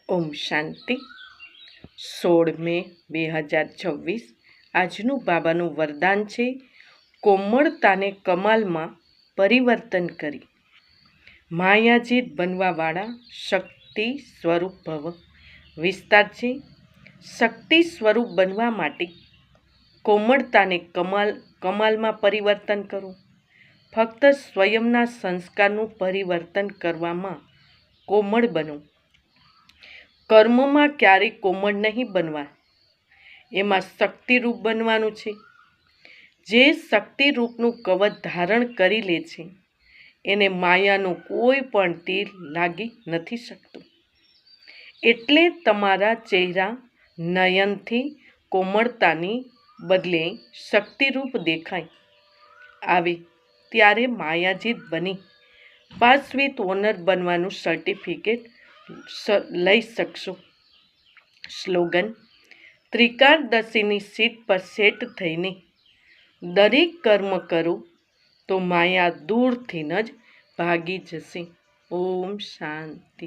ઓમ શાંતિ 16 મે 2026 આજનું બાબાનું વરદાન છે કોમળતાને કમાલમાં પરિવર્તન કરી માયાજીત બનવાવાળા શક્તિ સ્વરૂપ ભવ. વિસ્તાર છે શક્તિ સ્વરૂપ બનવા માટે કોમળતાને કમાલમાં પરિવર્તન કરો. ફક્ત સ્વયંના સંસ્કારનું પરિવર્તન કરવામાં કોમળ બનો. કર્મમાં ક્યારેય કોમળ નહીં બનવા, એમાં શક્તિરૂપ બનવાનું છે. જે શક્તિરૂપનું કવચ ધારણ કરી લે છે એને માયાનું કોઈ પણ તીર લાગી નથી શકતું. એટલે તમારા ચહેરા નયનથી કોમળતાની બદલે શક્તિરૂપ દેખાય આવે ત્યારે માયાજીત બની પાસ વિથ ઓનર બનવાનું સર્ટિફિકેટ લઈ શકશો. સ્લોગન: ત્રિકાળદર્શીની સીટ પર સેટ થઈને દરેક કર્મ કરો તો માયા દૂરથી જ ભાગી જશે. ઓમ શાંતિ.